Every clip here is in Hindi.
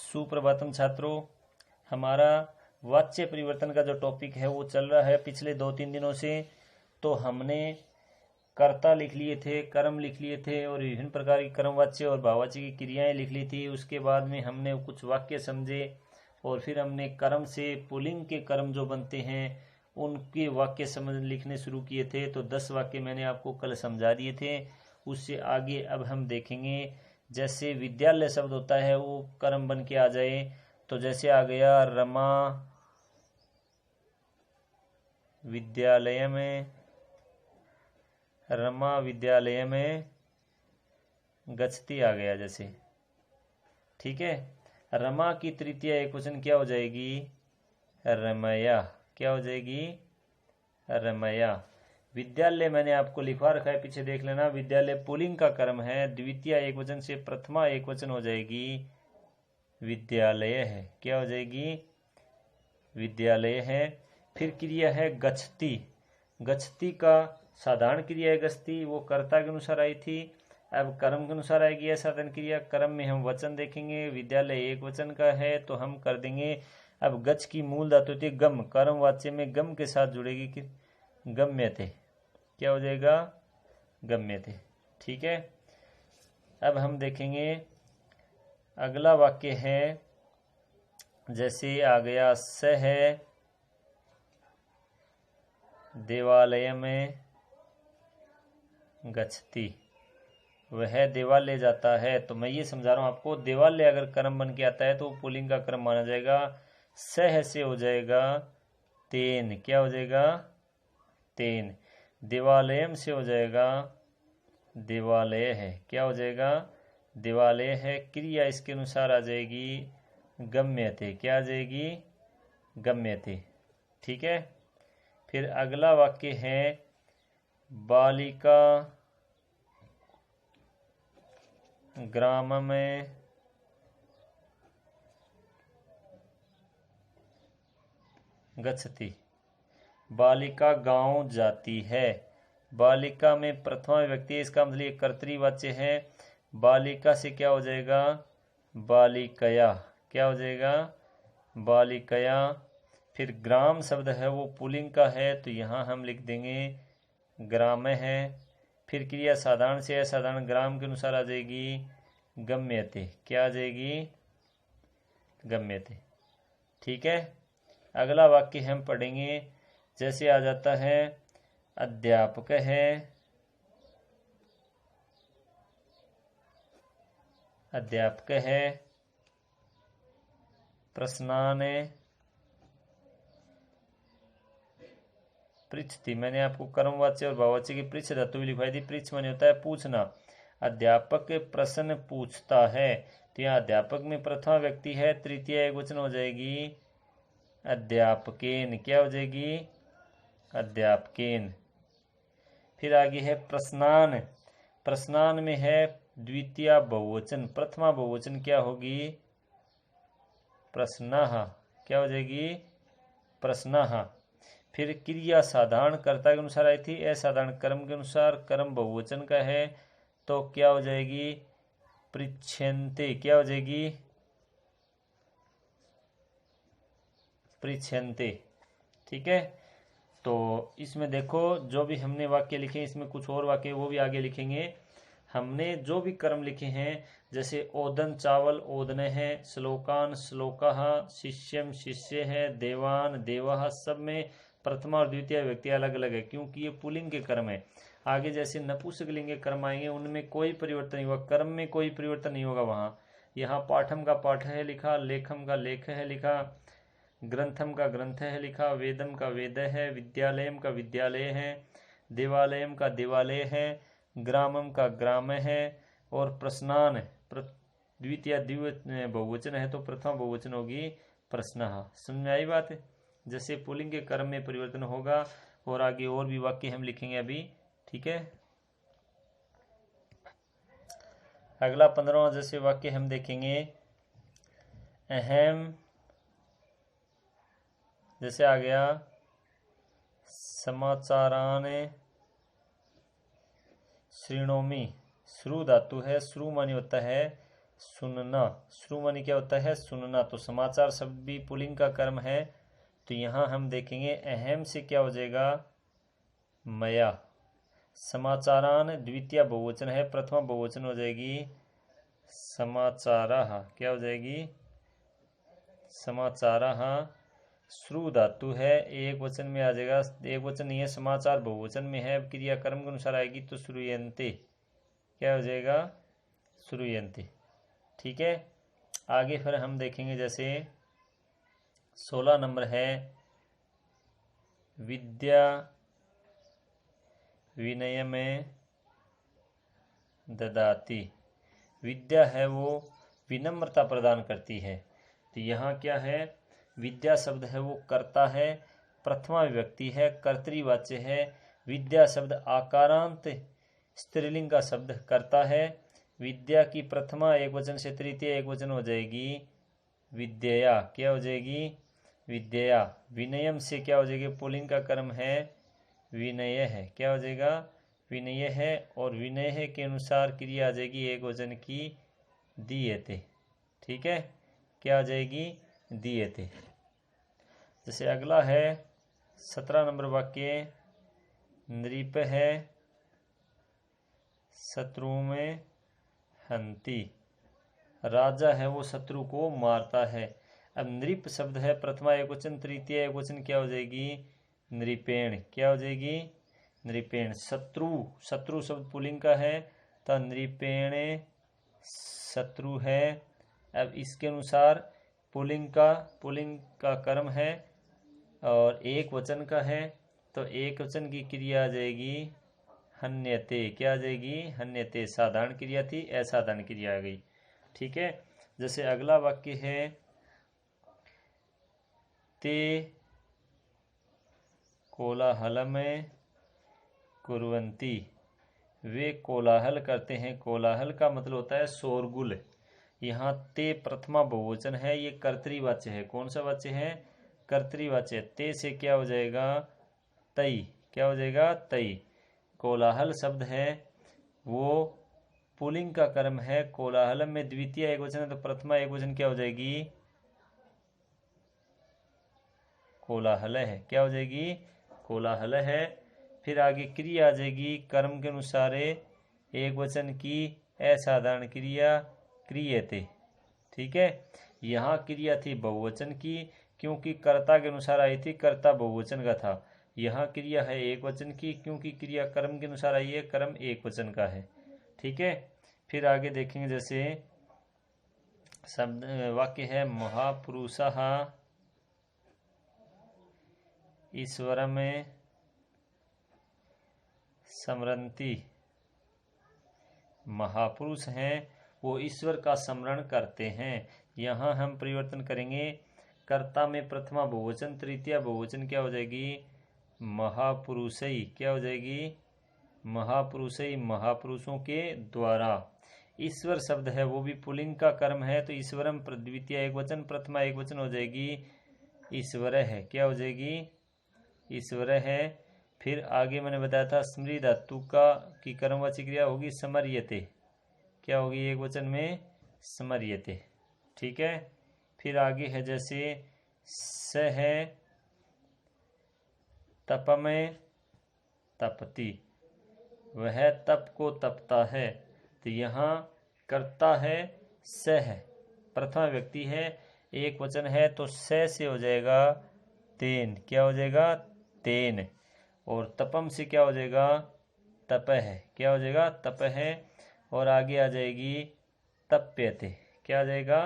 सुप्रभातम छात्रों, हमारा वाच्य परिवर्तन का जो टॉपिक है वो चल रहा है पिछले 2-3 दिनों से। तो हमने कर्ता लिख लिए थे, कर्म लिख लिए थे और विभिन्न प्रकार की कर्मवाच्य और भाववाच्य की क्रियाएं लिख ली थी। उसके बाद में हमने कुछ वाक्य समझे और फिर हमने कर्म से पुल्लिंग के कर्म जो बनते हैं उनके वाक्य समझ लिखने शुरू किए थे। तो 10 वाक्य मैंने आपको कल समझा दिए थे। उससे आगे अब हम देखेंगे, जैसे विद्यालय शब्द होता है वो कर्म बन के आ जाए। तो जैसे आ गया रमा विद्यालय में, रमा विद्यालय में गच्छति आ गया जैसे, ठीक है। रमा की तृतीया एकवचन क्या हो जाएगी? रमया। क्या हो जाएगी? रमया। विद्यालय मैंने आपको लिखवा रखा है, पीछे देख लेना। विद्यालय पुल्लिंग का कर्म है, द्वितीय एकवचन से प्रथमा एकवचन हो जाएगी विद्यालय है। क्या हो जाएगी? विद्यालय है। फिर क्रिया है गच्छति। गच्छति का साधारण क्रिया है गच्छति, वो कर्ता के अनुसार आई थी। अब कर्म के अनुसार आएगी साधारण क्रिया। कर्म में हम वचन देखेंगे, विद्यालय एक वचन का है तो हम कर देंगे। अब गच्छ की मूल धातु होती है गम, कर्म वाच्य में गम के साथ जुड़ेगी कि गम्यते। क्या हो जाएगा? गम्यते। ठीक है। अब हम देखेंगे अगला वाक्य है, जैसे आ गया स है देवालय में गच्छति, वह देवालय जाता है। तो मैं ये समझा रहा हूँ आपको, देवालय अगर कर्म बन के आता है तो पुल्लिंग का कर्म माना जाएगा। सह से हो जाएगा तेन। क्या हो जाएगा? तेन। देवालयम से हो जाएगा देवालय है। क्या हो जाएगा? देवालय है। क्रिया इसके अनुसार आ जाएगी गम्यते। क्या आ जाएगी? गम्यते। ठीक है। फिर अगला वाक्य है बालिका ग्राम में गच्छति। बालिका गांव जाती है। बालिका में प्रथमा विभक्ति है, इसका मतलब कर्तृवाच्य है। बालिका से क्या हो जाएगा? बालिकया। क्या हो जाएगा? बालिकया। फिर ग्राम शब्द है वो पुल्लिंग का है तो यहाँ हम लिख देंगे ग्राम है। फिर क्रिया साधारण से है, साधारण ग्राम के अनुसार आ जाएगी गम्यते। क्या आ जाएगी? गम्यते। ठीक है। अगला वाक्य हम पढ़ेंगे, जैसे आ जाता है अध्यापक है, अध्यापक है प्रश्नान पृच्छति। मैंने आपको कर्मवाच्य और भाववाच्य की पृच्छ धातु भी लिखवाई थी। पृच्छ माने होता है पूछना। अध्यापक प्रश्न पूछता है तो यहाँ अध्यापक में प्रथमा व्यक्ति है, तृतीय एकवचन हो जाएगी अध्यापकेन। क्या हो जाएगी? अध्यापकेन। फिर आगे है प्रश्नान। प्रश्नान में है द्वितीय बहुवचन, प्रथमा बहुवचन क्या होगी? प्रश्नः। क्या हो जाएगी? प्रश्नः। फिर क्रिया साधारण कर्ता के अनुसार आई थी, असाधारण कर्म के अनुसार। कर्म बहुवचन का है तो क्या हो जाएगी? पृच्छन्ते। क्या हो जाएगी? पृच्छन्ते। ठीक है। तो इसमें देखो जो भी हमने वाक्य लिखे, इसमें कुछ और वाक्य वो भी आगे लिखेंगे। हमने जो भी कर्म लिखे हैं, जैसे ओदन चावल ओदन है, श्लोकान श्लोकः, शिष्यम शिष्य है, देवान देवः, सब में प्रथमा और द्वितीय व्यक्ति अलग अलग है क्योंकि ये पुल्लिंग के कर्म है। आगे जैसे नपुंसकलिंग के कर्म आएंगे उनमें कोई परिवर्तन नहीं होगा, कर्म में कोई परिवर्तन नहीं होगा। वहाँ यहाँ पाठम का पाठ है लिखा, लेखम का लेख है लिखा, ग्रंथम का ग्रंथ है लिखा, वेदम का वेद है, विद्यालयम का विद्यालय है, देवालयम का देवालय है, ग्रामम का ग्राम है, और प्रश्नान द्वितीय द्विवचन बहुवचन है तो प्रथम बहुवचन होगी प्रश्नः। समझ में आई बात? जैसे पुल्लिंग के कर्म में परिवर्तन होगा। और आगे और भी वाक्य हम लिखेंगे अभी। ठीक है। अगला 15वां जैसे वाक्य हम देखेंगे, अहम, जैसे आ गया समाचारान शृणोमि। श्रु धातु है, श्रु माने होता है सुनना। श्रु माने क्या होता है? सुनना। तो समाचार शब्द भी पुल्लिंग का कर्म है, तो यहाँ हम देखेंगे अहम से क्या हो जाएगा? मया। समाचारान द्वितीय बहुवचन है, प्रथमा बहुवचन हो जाएगी समाचाराः। क्या हो जाएगी? समाचाराः। श्रु धातु है, एक वचन में आ जाएगा, एक वचन नहीं है, समाचार बहुवचन में है, क्रिया कर्म के अनुसार आएगी तो श्रूयन्ते। क्या हो जाएगा? श्रूयन्ते। ठीक है। आगे फिर हम देखेंगे, जैसे 16 नंबर है विद्या विनय में ददाती। विद्या है वो विनम्रता प्रदान करती है, तो यहाँ क्या है? विद्या शब्द है वो कर्ता है, प्रथमा विभक्ति है, कर्तृवाच्य है। विद्या शब्द आकारांत स्त्रीलिंग का शब्द कर्ता है। विद्या की प्रथमा एक वचन से तृतीय एक वचन हो जाएगी विद्यया। क्या हो जाएगी? विद्यया। विनयम से क्या हो जाएगी? पुल्लिंग का कर्म है विनय है। क्या हो जाएगा? विनय है। और विनय के अनुसार क्रिया आ जाएगी एक वचन की दीयते। ठीक है। क्या आ जाएगी? दीयते। जैसे अगला है 17 नंबर वाक्य, नृप है शत्रु में हंती। राजा है वो शत्रु को मारता है। अब नृप शब्द है प्रथमा एक वचन, तृतीय एक वचन, क्या हो जाएगी? नृपेण। क्या हो जाएगी? नृपेण। शत्रु, शत्रु शब्द पुल्लिंग का है, तो नृपेण शत्रु है। अब इसके अनुसार पुल्लिंग का कर्म है और एक वचन का है, तो एक वचन की क्रिया आ जाएगी हन्यते। क्या आ जाएगी? हन्यते। साधारण क्रिया थी, असाधारण क्रिया आ गई। ठीक है। जैसे अगला वाक्य है ते कोलाहलम कुर्वन्ति। वे कोलाहल करते हैं। कोलाहल का मतलब होता है शोरगुल। यहाँ ते प्रथमा बहुवचन है, ये कर्तृवाच्य है। कौन सा वाच्य है? कर्तृवाच्य। ते से क्या हो जाएगा? तई। क्या हो जाएगा? तई। कोलाहल शब्द है वो पुल्लिंग का कर्म है। कोलाहलम में द्वितीय एक वचन है, तो प्रथमा एक वचन क्या हो जाएगी? कोलाहल है। क्या हो जाएगी? कोलाहल है। फिर आगे क्रिया आ जाएगी कर्म के अनुसार एक वचन की असाधारण क्रिया क्रियते। ठीक है। यहाँ क्रिया थी बहुवचन की, क्योंकि कर्ता के अनुसार आई थी, कर्ता बहुवचन का था। यहाँ क्रिया है एक वचन की, क्योंकि क्रिया कर्म के अनुसार आई है, कर्म एक वचन का है। ठीक है। फिर आगे देखेंगे, जैसे शब्द वाक्य है महापुरुषः ईश्वरम स्मरन्ति। महापुरुष हैं वो ईश्वर का स्मरण करते हैं। यहाँ हम परिवर्तन करेंगे, कर्ता में प्रथमा बहुवचन, तृतीय बहुवचन क्या हो जाएगी? महापुरुषई। क्या हो जाएगी? महापुरुषई, महापुरुषों के द्वारा। ईश्वर शब्द है वो भी पुल्लिंग का कर्म है, तो ईश्वरम द्वितीय एक वचन, प्रथमा एक वचन हो जाएगी ईश्वर है। क्या हो जाएगी? ईश्वर है। फिर आगे मैंने बताया था स्मृति धातु की कर्मवाची क्रिया होगी स्मर्यते। क्या होगी? एक वचन में स्मर्यते। ठीक है। फिर आगे है जैसे स है तप में तपती। वह तप को तपता है, तो यहाँ कर्ता है स है, प्रथमा व्यक्ति है, एक वचन है, तो स से हो जाएगा तेन। क्या हो जाएगा? तेन। और तपम से क्या हो जाएगा? तप है। क्या हो जाएगा? तप है। और आगे आ जाएगी तप्यते। क्या आ जाएगा?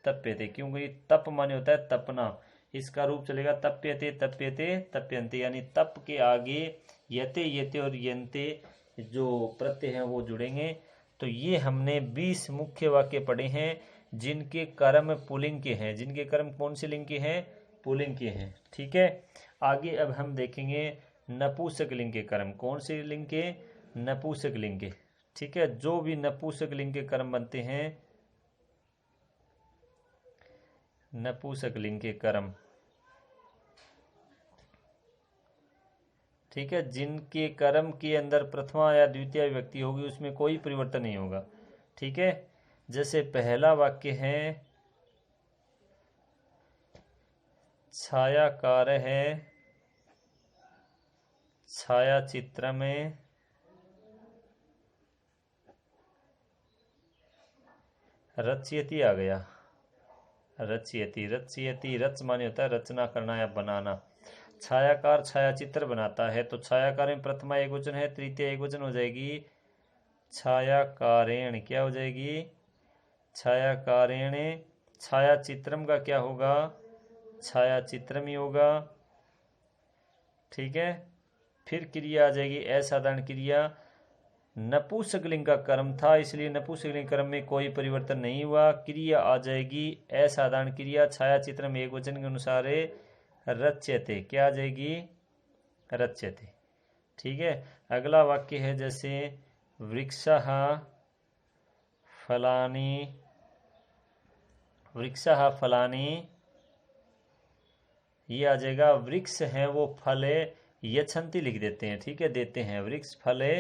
तप्यते, क्योंकि तप माने होता है तपना। इसका रूप चलेगा तप्यते तप्यते तप्यन्ते, यानी तप के आगे यते यते और यन्ते जो प्रत्यय हैं वो जुड़ेंगे। तो ये हमने 20 मुख्य वाक्य पढ़े हैं जिनके कर्म पुल्लिंग के हैं। जिनके कर्म कौन से लिंग के हैं? पुल्लिंग के हैं। ठीक है। आगे अब हम देखेंगे नपुंसक लिंग के कर्म। कौन से लिंग के? नपुंसक लिंग के। ठीक है। जो भी नपुंसक लिंग के कर्म बनते हैं, नपुंसक लिंग के कर्म, ठीक है, जिनके कर्म के अंदर प्रथमा या द्वितीय व्यक्ति होगी उसमें कोई परिवर्तन नहीं होगा। ठीक है। जैसे पहला वाक्य है छायाकार है छायाचित्र में रचयति आ गया। रचयति रचयति रच माने होता है रचना करना या बनाना। छायाकार छायाचित्र बनाता है तो छायाकार में प्रथमा एक वचन है, तृतीय एक वचन हो जाएगी छायाकारेण। क्या हो जाएगी? छायाकारेण। छायाचित्रम का क्या होगा? छायाचित्रम ही होगा। ठीक है। फिर क्रिया आ जाएगी असाधारण क्रिया। नपुंसकलिंग का कर्म था इसलिए नपुंसकलिंग कर्म में कोई परिवर्तन नहीं हुआ। क्रिया आ जाएगी असाधारण क्रिया। छायाचित्र में एक वचन के अनुसार रच्यते। क्या आ जाएगी? रच्यते। ठीक है। अगला वाक्य है जैसे वृक्षः फलानि वृक्षः फलानि। ये आ जाएगा वृक्ष है वो फले यच्छन्ति लिख देते हैं। ठीक है, देते हैं। वृक्ष फले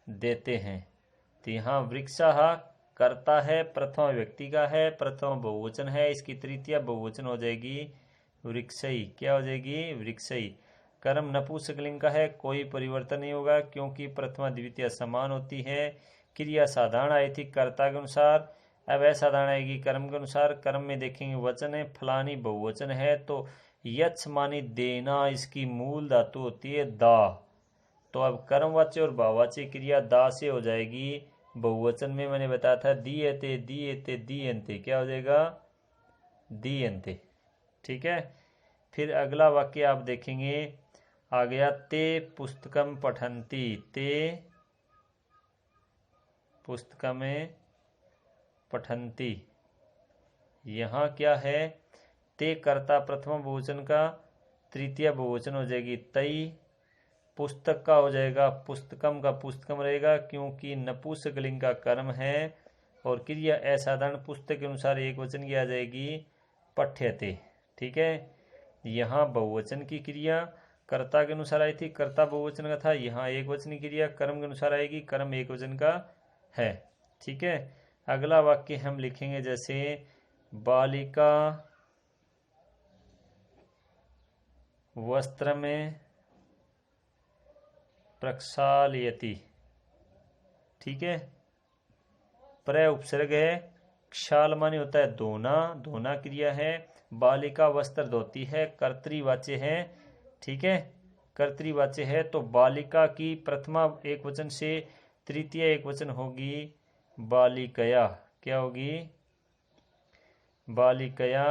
देते हैं। तो यहाँ वृक्षः कर्ता है, प्रथम व्यक्ति का है, प्रथम बहुवचन है, इसकी तृतीय बहुवचन हो जाएगी वृक्षई। क्या हो जाएगी? वृक्षई। कर्म नपुंसकलिंग का है, कोई परिवर्तन नहीं होगा क्योंकि प्रथमा द्वितीय समान होती है। क्रिया साधारण आई थी कर्ता के अनुसार, अब असाधारण आएगी कर्म के अनुसार। कर्म में देखेंगे वचन है, फलानी बहुवचन है तो यच्छ मानी देना इसकी मूल धातु होती है दा। तो अब कर्मवाच्य और भाववाच्य क्रिया दा से हो जाएगी। बहुवचन में मैंने बताया था दीयते दीयते दीयन्ते। क्या हो जाएगा? दीयन्ते। ठीक है। फिर अगला वाक्य आप देखेंगे आ गया ते पुस्तकम पठन्ति। ते पुस्तकम पठन्ति। यहाँ क्या है? ते कर्ता प्रथम बहुवचन का, तृतीय बहुवचन हो जाएगी तई। पुस्तक का हो जाएगा पुस्तकम का पुस्तकम रहेगा क्योंकि नपुंसकलिंग का कर्म है। और क्रिया असाधारण पुस्तक के अनुसार एक वचन की आ जाएगी पठ्यते। ठीक है। यहाँ बहुवचन की क्रिया कर्ता के अनुसार आई थी, कर्ता बहुवचन का था। यहाँ एक वचन की क्रिया कर्म के अनुसार आएगी, कर्म एक वचन का है। ठीक है। अगला वाक्य हम लिखेंगे जैसे बालिका वस्त्र में प्रक्षालयति। ठीक है। प्र उपसर्ग है, क्षाल माने होता है धोना, धोना क्रिया है। बालिका वस्त्र धोती है, कर्तृवाच्य है। ठीक है, कर्तृवाच्य है तो बालिका की प्रथमा एक वचन से तृतीय एक वचन होगी बालिकया। क्या होगी? बालिकया।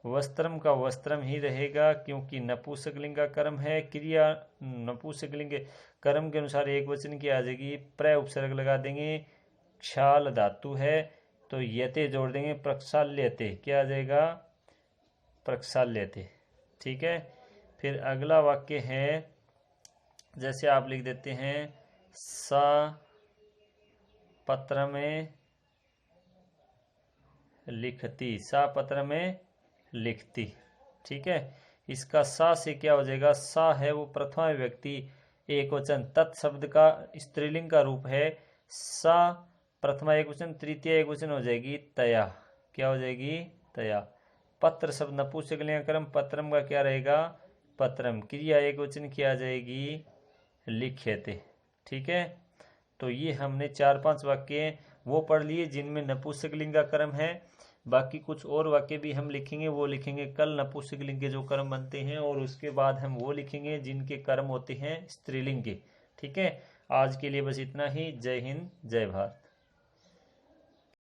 वस्त्रम का वस्त्रम ही रहेगा क्योंकि नपुंसकलिंग का कर्म है। क्रिया नपुंसकलिंग कर्म के अनुसार एक वचन की आ जाएगी, प्र उपसर्ग लगा देंगे, क्षाल धातु है तो यते जोड़ देंगे, प्रक्षाल्यते। क्या आ जाएगा? प्रक्षाल्यते। ठीक है। फिर अगला वाक्य है जैसे आप लिख देते हैं सा पत्र में लिखती। सा पत्र में लिखती। ठीक है। इसका सा से क्या हो जाएगा? सा है वो प्रथमा व्यक्ति एक वचन, तत्शब्द का स्त्रीलिंग का रूप है। सा प्रथमा एक वचन, तृतीय एक वचन हो जाएगी तया। क्या हो जाएगी? तया। पत्र शब्द नपुंसकलिंग कर्म, पत्रम का क्या रहेगा? पत्रम। क्रिया एक वचन की आ जाएगी लिख्यते। ठीक है। तो ये हमने 4-5 वाक्य वो पढ़ लिए जिनमें नपुंसकलिंग का कर्म है। बाकी कुछ और वाक्य भी हम लिखेंगे, वो लिखेंगे कल नपुंसकलिंग के जो कर्म बनते हैं, और उसके बाद हम वो लिखेंगे जिनके कर्म होते हैं स्त्रीलिंग के। ठीक है। आज के लिए बस इतना ही। जय हिंद, जय भारत।